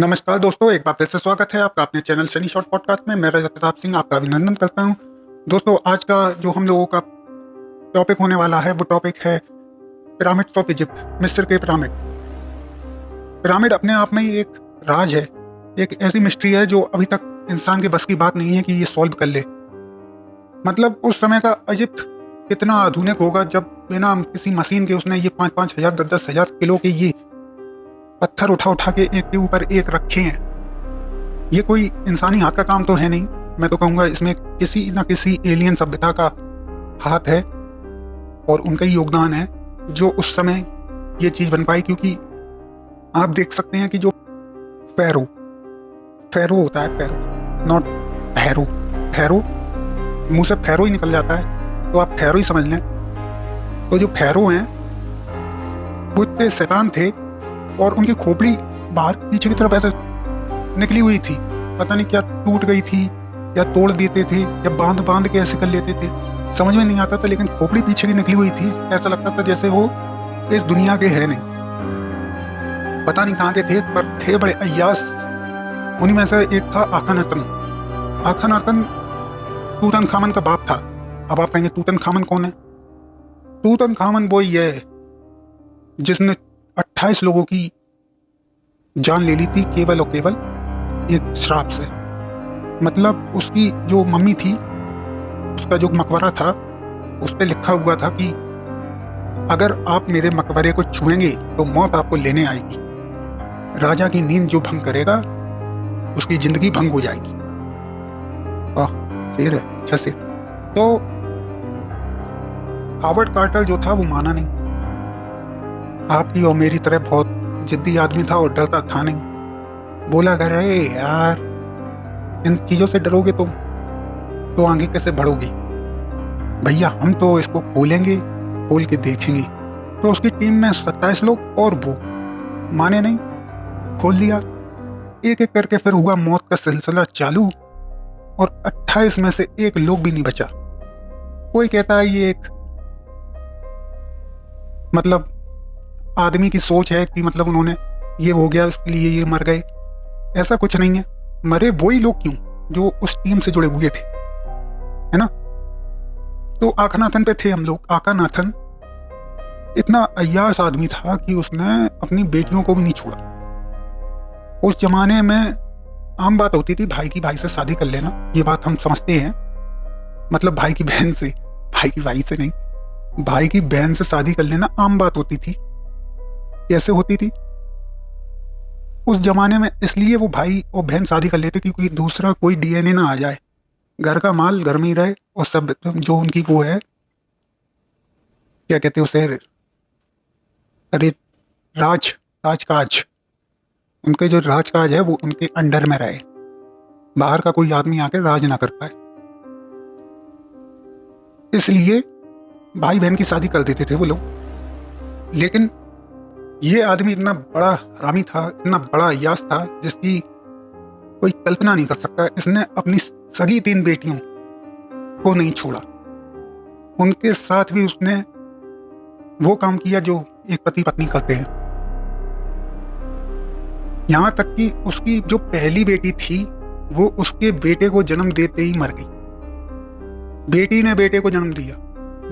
नमस्कार दोस्तों, एक बार फिर से स्वागत है आपका अपने चैनल शनि शॉर्ट पॉडकास्ट में। मैं रजत प्रताप सिंह आपका अभिनंदन करता हूं। दोस्तों, आज का जो हम लोगों का टॉपिक होने वाला है वो टॉपिक है पिरामिड्स ऑफ इजिप्ट, मिस्र के पिरामिड। पिरामिड अपने आप में ही एक राज है, एक ऐसी मिस्ट्री है जो अभी तक इंसान के बस की बात नहीं है कि ये सॉल्व कर ले। मतलब उस समय का इजिप्ट कितना आधुनिक होगा जब बिना किसी मशीन के उसने ये 5-5 हजार 10-10 हजार किलो के ये पत्थर उठा उठा के एक के ऊपर एक रखे हैं। ये कोई इंसानी हाथ का काम तो है नहीं। मैं तो कहूँगा इसमें किसी न किसी एलियन सभ्यता का हाथ है और उनका ही योगदान है जो उस समय ये चीज़ बन पाई। क्योंकि आप देख सकते हैं कि जो फैरो फैरो होता है, फैरो नॉट फैरो, फैरो मुंह से फैरो ही निकल जाता है तो आप फैरो ही समझ लें। तो जो फैरो हैं वो इतने शैतान थे और उनकी खोपड़ी बाहर पीछे की तरफ ऐसे निकली हुई थी। पता नहीं क्या टूट गई थी या तोड़ देते थे या बांध बांध के ऐसे कर लेते थे, समझ में नहीं आता था। लेकिन खोपड़ी पीछे की निकली हुई थी, ऐसा लगता था जैसे वो इस दुनिया के है नहीं, पता नहीं कहाँ के थे, पर थे बड़े अय्यास। उन्हीं में से एक था आखनातन। आखनातन तूतनखामन का बाप था। अब आप कहेंगे तूतनखामन कौन है? तूतनखामन वो ही है जिसने 28 लोगों की जान ले ली थी केवल और केवल एक श्राप से। मतलब उसकी जो मम्मी थी, उसका जो मकबरा था, उस पर लिखा हुआ था कि अगर आप मेरे मकबरे को छुएंगे तो मौत आपको लेने आएगी। राजा की नींद जो भंग करेगा उसकी जिंदगी भंग हो जाएगी। वाह, शेर है, अच्छा शेर। तो हावर्ड कार्टर जो था वो माना नहीं। आपकी और मेरी तरह बहुत जिद्दी आदमी था और डरता था नहीं। बोला कर रहे यार, इन चीजों से डरोगे तो आगे कैसे बढ़ोगे भैया, हम तो इसको खोलेंगे, खोल के देखेंगे। तो उसकी टीम में 27 लोग और वो माने नहीं, खोल दिया। एक एक करके फिर हुआ मौत का सिलसिला चालू और 28 में से एक लोग भी नहीं बचा। कोई कहता है ये एक मतलब आदमी की सोच है कि मतलब उन्होंने ये हो गया इसलिए ये मर गए। ऐसा कुछ नहीं है। मरे वही लोग क्यों जो उस टीम से जुड़े हुए थे, है ना। तो आखनाथन पे थे हम लोग। आखनाथन इतना अय्याश आदमी था कि उसने अपनी बेटियों को भी नहीं छोड़ा। उस जमाने में आम बात होती थी भाई की भाई से शादी कर लेना, ये बात हम समझते हैं। मतलब भाई की बहन से, भाई की भाई से नहीं, भाई की बहन से शादी कर लेना आम बात होती थी। कैसे होती थी उस जमाने में? इसलिए वो भाई और बहन शादी कर लेते क्योंकि दूसरा कोई डीएनए ना आ जाए, घर का माल घर में ही रहे। और सब जो उनकी वो है, क्या कहते हैं उसे, अरे राजकाज, उनके जो राजकाज है वो उनके अंडर में रहे, बाहर का कोई आदमी आके राज ना कर पाए। इसलिए भाई बहन की शादी कर देते थे वो लोग। लेकिन ये आदमी इतना बड़ा हरामी था, इतना बड़ा अय्याश था जिसकी कोई कल्पना नहीं कर सकता। इसने अपनी सगी 3 बेटियों को नहीं छोड़ा। उनके साथ भी उसने वो काम किया जो एक पति पत्नी करते हैं। यहां तक कि उसकी जो पहली बेटी थी वो उसके बेटे को जन्म देते ही मर गई। बेटी ने बेटे को जन्म दिया।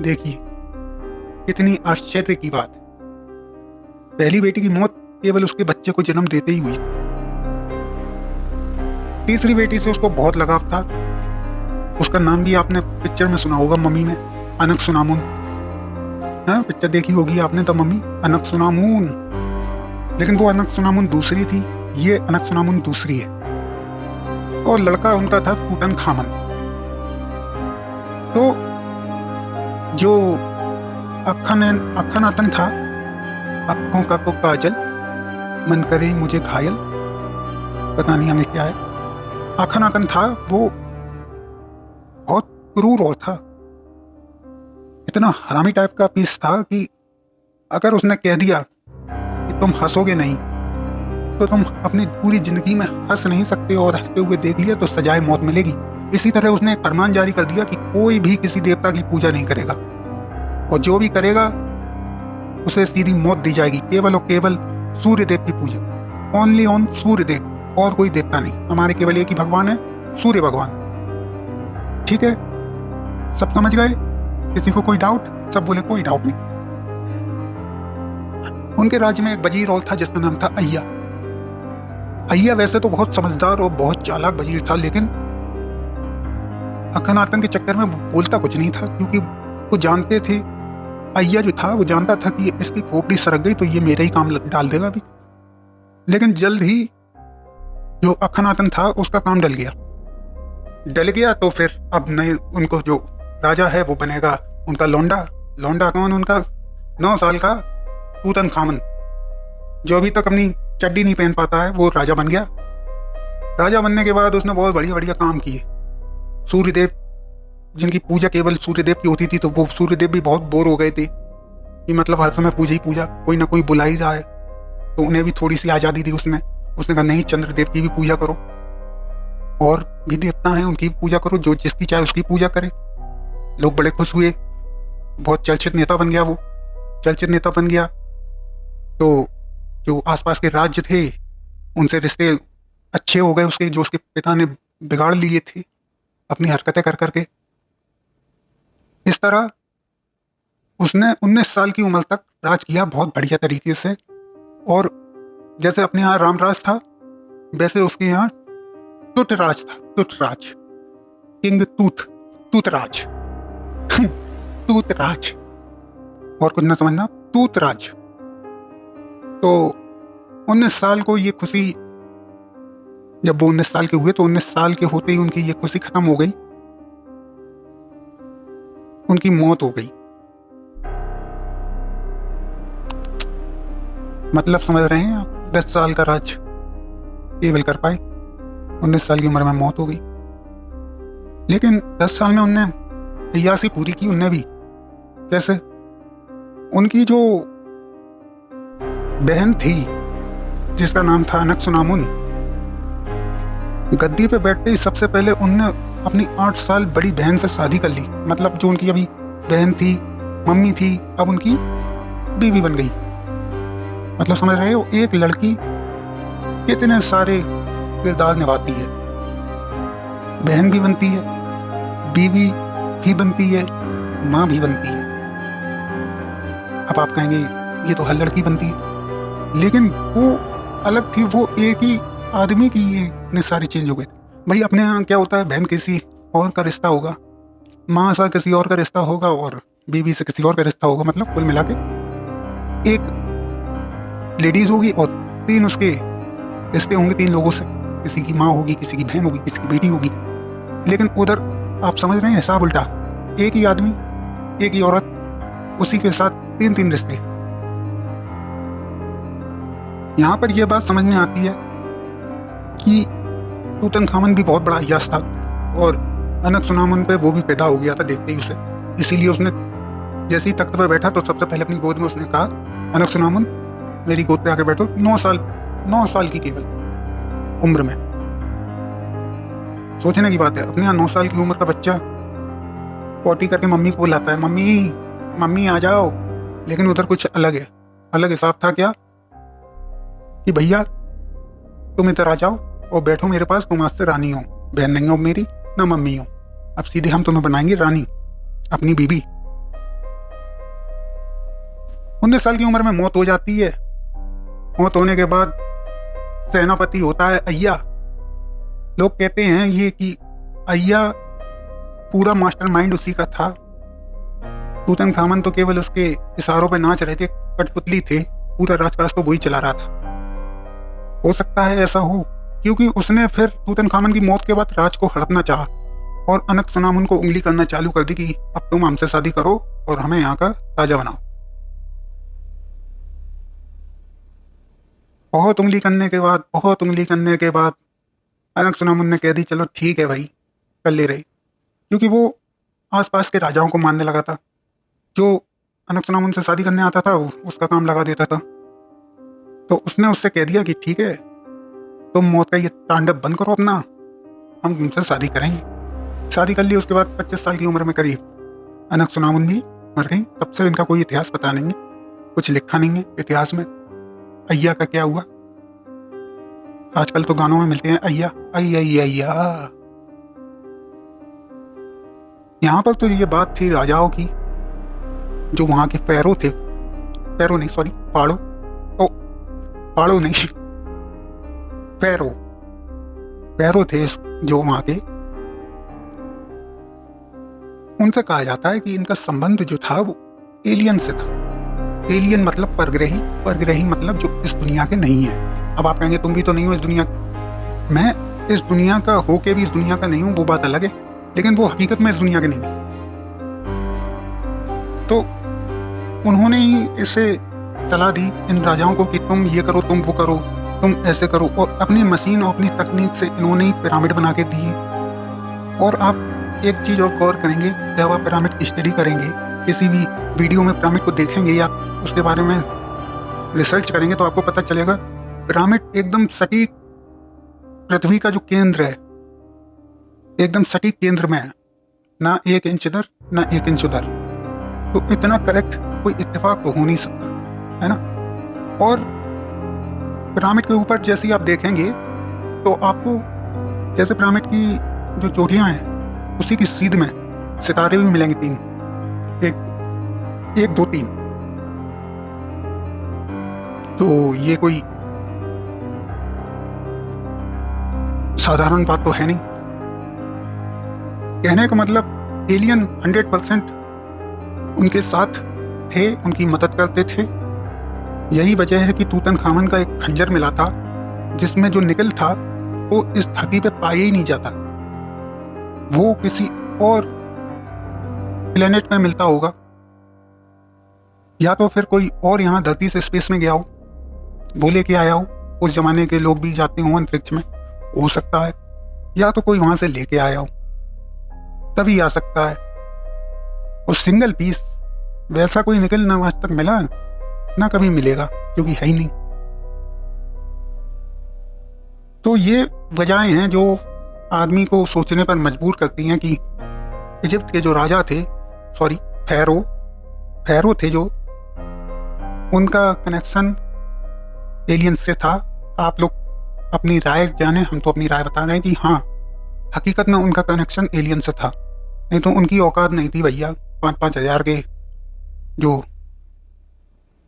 देखिए कितनी आश्चर्य की बात है। पहली बेटी की मौत केवल उसके बच्चे को जन्म देते ही हुई। तीसरी बेटी से उसको बहुत लगाव था। उसका नाम भी आपने पिक्चर में सुना होगा, मम्मी में, अनकसुनामुन। हाँ, पिक्चर देखी होगी आपने तो, मम्मी अनकसुनामुन। लेकिन वो अनकसुनामुन दूसरी थी, ये अनकसुनामुन दूसरी है। और लड़का उनका था तूतनखामन। तो जो अखनातन था, आँखों का को काजल, मन करे मुझे घायल, पता नहीं हमें क्या है। आखनातन था वो बहुत क्रूर और था, इतना हरामी टाइप का पीस था कि अगर उसने कह दिया कि तुम हंसोगे नहीं तो तुम अपनी पूरी जिंदगी में हंस नहीं सकते और हंसते हुए देख लिया तो सजाए मौत मिलेगी। इसी तरह उसने एक फरमान जारी कर दिया कि कोई भी किसी देवता की पूजा नहीं करेगा और जो भी करेगा उसे सीधी मौत दी जाएगी। केवल और केवल सूर्य देव की पूजा, ओनली ऑन सूर्य देव। और कोई देवता नहीं, हमारे केवल एक ही भगवान है, सूर्य भगवान। ठीक है, सब समझ गए? किसी को कोई डाउट? सब बोले कोई डाउट नहीं। उनके राज्य में एक वजीर और था जिसका नाम था अय्या। अय्या वैसे तो बहुत समझदार और बहुत चालाक वजीर था, लेकिन अखनातन के चक्कर में बोलता कुछ नहीं था, क्योंकि वो जानते थे, अय्या जो था वो जानता था कि इसकी खोपड़ी सरक गई तो ये मेरा ही काम डाल देगा अभी। लेकिन जल्द ही जो अखनातन था उसका काम डल गया तो फिर अब नए उनको जो राजा है वो बनेगा उनका लौंडा कौन? उनका 9 साल का तूतनखामन, जो अभी तक अपनी चड्डी नहीं पहन पाता है, वो राजा बन गया। राजा बनने के बाद उसने बहुत बढ़िया बढ़िया काम किए। सूर्यदेव, जिनकी पूजा केवल सूर्यदेव की होती थी, तो वो सूर्यदेव भी बहुत बोर हो गए थे कि मतलब हर समय पूजा ही पूजा, कोई ना कोई बुला ही रहा है, तो उन्हें भी थोड़ी सी आज़ादी दी उसने कहा नहीं, चंद्रदेव की भी पूजा करो, और भी देवता हैं उनकी भी पूजा करो, जो जिसकी चाहे उसकी पूजा करे। लोग बड़े खुश हुए, बहुत चर्चित नेता बन गया। तो जो आसपास के राज्य थे उनसे रिश्ते अच्छे हो गए उसके, जो उसके पिता ने बिगाड़ लिए थे अपनी हरकतें कर करके। इस तरह उसने 19 साल की उम्र तक राज किया बहुत बढ़िया तरीके से। और जैसे अपने यहाँ रामराज था, वैसे उसके यहाँ टूटराज था, टूटराज, किंग तूतराज तूतराज, और कुछ ना समझना, तूतराज। तो 19 साल को ये खुशी, जब वो 19 साल के हुए तो 19 साल के होते ही उनकी ये खुशी खत्म हो गई, उनकी मौत हो गई। मतलब समझ रहे हैं आप? 10 साल का राज केवल कर पाए, 19 साल की उम्र में मौत हो गई। लेकिन 10 साल में उनने अय्यासी पूरी की। उनने भी कैसे? उनकी जो बहन थी जिसका नाम था अनकसुनामुन, गद्दी पे बैठते ही सबसे पहले उनने अपनी 8 साल बड़ी बहन से शादी कर ली। मतलब जो उनकी अभी बहन थी, मम्मी थी, अब उनकी बीवी बन गई। मतलब समझ रहे हो, एक लड़की कितने सारे किरदार निभाती है, बहन भी बनती है, बीवी भी बनती है, माँ भी बनती है। अब आप कहेंगे ये तो हर लड़की बनती है, लेकिन वो अलग थी, वो एक ही आदमी की ये इतने सारे चेंज हो गए। भाई अपने यहाँ क्या होता है, बहन किसी और का रिश्ता होगा, माँ से किसी और का रिश्ता होगा, और बीवी से किसी और का रिश्ता होगा। मतलब कुल मिला के एक लेडीज होगी और 3 उसके रिश्ते होंगे, 3 लोगों से, किसी की माँ होगी, किसी की बहन होगी, किसी की बेटी होगी। लेकिन उधर आप समझ रहे हैं हिसाब उल्टा, एक ही आदमी, एक ही औरत, उसी के साथ 3 रिश्ते। यहाँ पर यह बात समझ में आती है कि तूतनखामन भी बहुत बड़ा यश था, और अनकसुनामुन पे वो भी पैदा हो गया था देखते ही उसे। इसीलिए उसने जैसे ही तख्त पर बैठा तो सबसे पहले अपनी गोद में उसने कहा, अनकसुनामुन मेरी गोद पे आके बैठो। 9 साल की केवल उम्र में। सोचने की बात है, अपने यहाँ 9 साल की उम्र का बच्चा पॉटी करके मम्मी को बुलाता है, मम्मी आ जाओ। लेकिन उधर कुछ अलग है, अलग हिसाब था। क्या कि भैया तुम इधर आ जाओ और बैठो मेरे पास, तुम आज से रानी हो, बहन नहीं हो मेरी, ना मम्मी हो, अब सीधे हम तुम्हें बनाएंगे रानी, अपनी बीबी। 19 साल की उम्र में मौत हो जाती है। मौत होने के बाद सेनापति होता है अय्या। लोग कहते हैं ये कि अय्या पूरा मास्टरमाइंड उसी का था, तूतनखामन तो केवल उसके इशारों पे नाच रहे थे, कठपुतली थे, पूरा राजकाज तो वही चला रहा था। हो सकता है ऐसा हो, क्योंकि उसने फिर तूतनखामन की मौत के बाद राज को हड़पना चाहा और अनकसुनामुन को उंगली करना चालू कर दी कि अब तुम हमसे शादी करो और हमें यहाँ का राजा बनाओ। बहुत उंगली करने के बाद अनकसुनामुन ने कह दी चलो ठीक है भाई, कर ले रही, क्योंकि वो आसपास के राजाओं को मानने लगा था। जो अनकसुनामुन से शादी करने आता था उसका काम लगा देता था। तो उसने उससे कह दिया कि ठीक है, तुम मौत का ये तांडव बंद करो अपना, हम तुमसे शादी करेंगे। शादी कर ली। उसके बाद 25 साल की उम्र में करीब अनकसुनामुन भी मर गई। तब से इनका कोई इतिहास पता नहीं है, कुछ लिखा नहीं है इतिहास में अय्या का क्या हुआ। आजकल तो गानों में मिलते हैं अय्या अय्या अय्या अय्या। यहाँ पर तो ये बात थी राजाओं की, जो वहां के पैरो थे, पैरो नहीं सॉरी पाड़ो, ओ पाड़ो नहीं पैरो, पैरो थे जो वहां के। उनसे कहा जाता है कि इनका संबंध जो था वो एलियन से था। एलियन मतलब परग्रही, परग्रही मतलब जो इस दुनिया के नहीं है। अब आप कहेंगे तुम भी तो नहीं हो इस दुनिया का। मैं इस दुनिया का होके भी इस दुनिया का नहीं हूं, वो बात अलग है, लेकिन वो हकीकत में इस दुनिया के नहीं है। तो उन्होंने ही इसे सलाह दी इन राजाओं को कि तुम ये करो, तुम वो करो, तुम ऐसे करो, और अपनी मशीन और अपनी तकनीक से इन्होंने ही पिरामिड बना के दिए। और आप एक चीज और गौर करेंगे, जब आप पिरामिड की स्टडी करेंगे, किसी भी वीडियो में पिरामिड को देखेंगे या उसके बारे में रिसर्च करेंगे, तो आपको पता चलेगा पिरामिड एकदम सटीक पृथ्वी का जो केंद्र है, एकदम सटीक केंद्र में है, ना 1 इंच इधर ना 1 इंच उधर। तो इतना करेक्ट कोई इत्तेफाक तो हो नहीं सकता, है ना। और पिरामिड के ऊपर जैसे ही आप देखेंगे तो आपको जैसे पिरामिड की जो चोटियां हैं उसी की सीध में सितारे भी मिलेंगे 3, एक 2 3। तो ये कोई साधारण बात तो है नहीं। कहने का मतलब एलियन 100% उनके साथ थे, उनकी मदद करते थे। यही वजह है कि तूतनखामन का एक खंजर मिला था जिसमें जो निकल था वो इस धरती पे पाया ही नहीं जाता, वो किसी और प्लेनेट में मिलता होगा, या तो फिर कोई और यहाँ धरती से स्पेस में गया हो, वो लेके आया हो। उस जमाने के लोग भी जाते हो अंतरिक्ष में, हो सकता है, या तो कोई वहां से लेके आया हो, तभी आ सकता है। और सिंगल पीस वैसा कोई निकल ना आज तक मिला ना कभी मिलेगा, क्योंकि है ही नहीं। तो ये वजहें हैं जो आदमी को सोचने पर मजबूर करती हैं कि इजिप्ट के जो राजा थे, सॉरी फैरो थे, जो उनका कनेक्शन एलियन से था। आप लोग अपनी राय जाने, हम तो अपनी राय बता रहे हैं कि हाँ, हकीकत में उनका कनेक्शन एलियन से था, नहीं तो उनकी औकात नहीं थी भैया 5-5 हजार के जो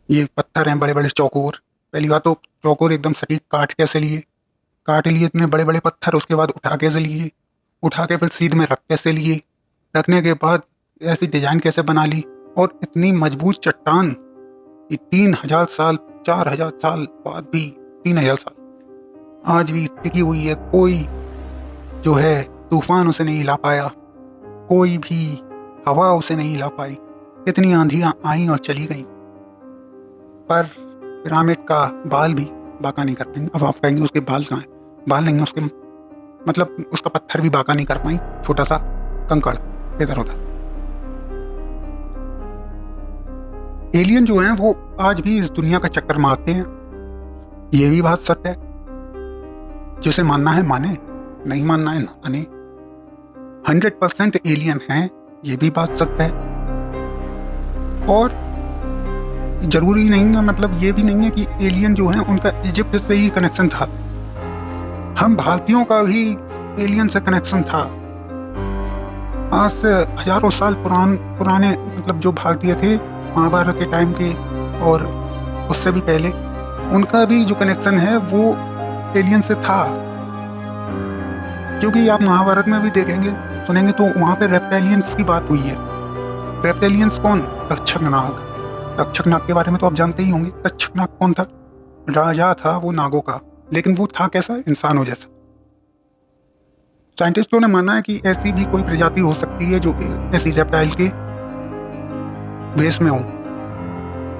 ये पत्थर हैं, बड़े बड़े चौकोर। पहली बात तो चौकोर एकदम सटीक काट कैसे लिए, काट लिए इतने बड़े बड़े पत्थर, उसके बाद उठा कैसे लिए, उठा के फिर सीध में रख कैसे लिए, रखने के बाद ऐसी डिजाइन कैसे बना ली, और इतनी मजबूत चट्टान 3000 साल 4000 साल बाद भी 3000 साल आज भी टिकी हुई है। कोई जो है तूफान उसे नहीं हिला पाया, कोई भी हवा उसे नहीं हिला पाई। इतनी आंधियां आई और चली गई, पर पिरामिड का बाल भी बाका नहीं कर पाएंगे। अब आप कहेंगे उसके बाल कहाँ हैं? बाल नहीं है उसके, मतलब उसका पत्थर भी बाका नहीं कर पाई, छोटा सा कंकड़ इधर उधर। एलियन जो हैं वो आज भी इस दुनिया का चक्कर मारते हैं, ये भी बात सत्य है। जिसे मानना है माने, नहीं मानना है ना माने। 100% एलियन हैं, ये भी बात सत्य है। और जरूरी नहीं है, मतलब ये भी नहीं है कि एलियन जो हैं उनका इजिप्ट से ही कनेक्शन था। हम भारतीयों का भी एलियन से कनेक्शन था। आज से हजारों साल पुराने मतलब जो भारतीय थे महाभारत के टाइम के और उससे भी पहले, उनका भी जो कनेक्शन है वो एलियन से था। क्योंकि आप महाभारत में भी देखेंगे सुनेंगे तो वहां पे रेप्टालियंस की बात हुई है। रेप्टालियंस कौन? तक्षकनाग। तक्षकनाग के बारे में तो आप जानते ही होंगे। तक्षकनाग कौन था? राजा था वो नागों का, लेकिन वो था कैसा? इंसानों जैसा। साइंटिस्टों ने माना है कि ऐसी भी कोई प्रजाति हो सकती है जो ऐसी रेप्टाइल के भेष में हो।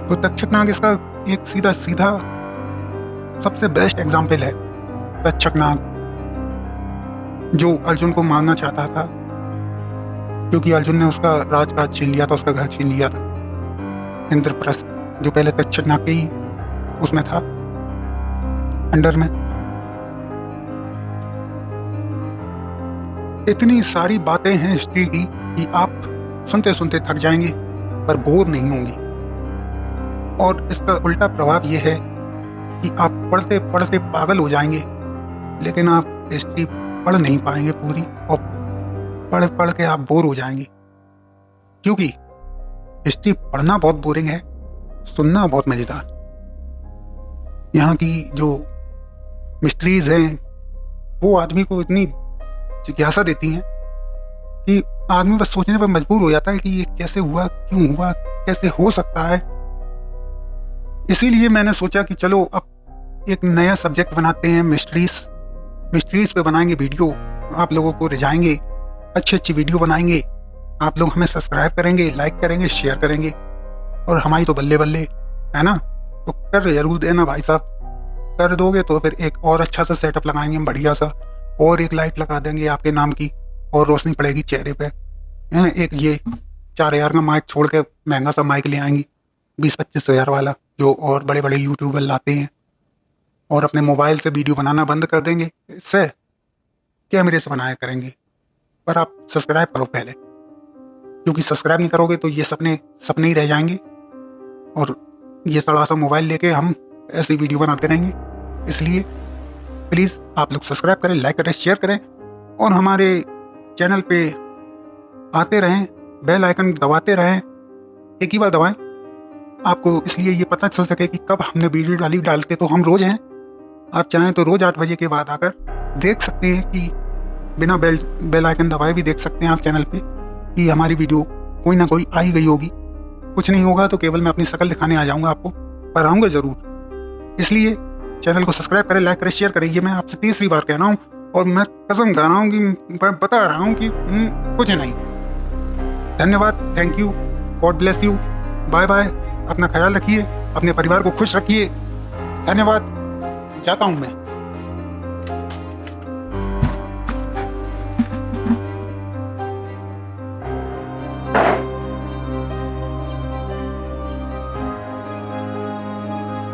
तो तक्षकनाग इसका एक सीधा सबसे बेस्ट एग्जाम्पल है। तक्षकनाग जो अर्जुन को मारना चाहता था, क्योंकि अर्जुन ने उसका राजपाट छीन लिया था, उसका घर छीन लिया था। इंद्रप्रस्थ जो पहले तक्षकनाग के ही उसमें था, अंडर में। इतनी सारी बातें हैं हिस्ट्री की कि आप सुनते सुनते थक जाएंगे पर बोर नहीं होंगे। और इसका उल्टा प्रभाव यह है कि आप पढ़ते पढ़ते पागल हो जाएंगे लेकिन आप हिस्ट्री पढ़ नहीं पाएंगे पूरी, और पढ़ पढ़ के आप बोर हो जाएंगे, क्योंकि हिस्ट्री पढ़ना बहुत बोरिंग है, सुनना बहुत मज़ेदार। यहाँ की जो मिस्ट्रीज हैं वो आदमी को इतनी जिज्ञासा देती हैं कि आदमी बस सोचने पर मजबूर हो जाता है कि ये कैसे हुआ, क्यों हुआ, कैसे हो सकता है। इसीलिए मैंने सोचा कि चलो अब एक नया सब्जेक्ट बनाते हैं, मिस्ट्रीज पे बनाएंगे वीडियो, आप लोगों को रिझाएंगे, अच्छी अच्छी वीडियो बनाएंगे, आप लोग हमें सब्सक्राइब करेंगे, लाइक करेंगे, शेयर करेंगे, और हमारी तो बल्ले बल्ले है ना। तो कर जरूर देना भाई साहब, कर दोगे तो फिर एक और अच्छा सा सेटअप लगाएंगे हम, बढ़िया सा, और एक लाइट लगा देंगे आपके नाम की, और रोशनी पड़ेगी चेहरे पे। एक ये 4,000 का माइक छोड़ के महंगा सा माइक ले आएंगे, 20-25 हज़ार वाला, जो और बड़े बड़े यूट्यूबर लाते हैं, और अपने मोबाइल से वीडियो बनाना बंद कर देंगे, इससे कैमरे से बनाया करेंगे। पर आप सब्सक्राइब करो पहले, क्योंकि सब्सक्राइब नहीं करोगे तो ये सपने सपने ही रह जाएंगे, और ये सड़ा सा मोबाइल लेके हम ऐसी वीडियो बनाते रहेंगे। इसलिए प्लीज़ आप लोग सब्सक्राइब करें, लाइक करें, शेयर करें, और हमारे चैनल पे आते रहें, बेल आइकन दबाते रहें, एक ही बार दबाएं, आपको इसलिए ये पता चल सके कि कब हमने वीडियो डालते तो हम रोज़ हैं। आप चाहें तो रोज़ 8 बजे के बाद आकर देख सकते हैं, कि बिना बेल आइकन दबाए भी देख सकते हैं आप चैनल पे कि हमारी वीडियो कोई ना कोई आई गई होगी। कुछ नहीं होगा तो केवल मैं अपनी शक्ल दिखाने आ जाऊँगा आपको, पर आऊँगा ज़रूर। इसलिए चैनल को सब्सक्राइब करें, लाइक करें, शेयर करें। ये मैं आपसे तीसरी बार कह रहा हूँ, और मैं कसम खा रहा हूँ कि बता रहा हूँ कि कुछ नहीं। धन्यवाद, thank you, God bless you, bye bye. अपना ख्याल रखिए, अपने परिवार को खुश रखिए। धन्यवाद, जाता हूँ मैं।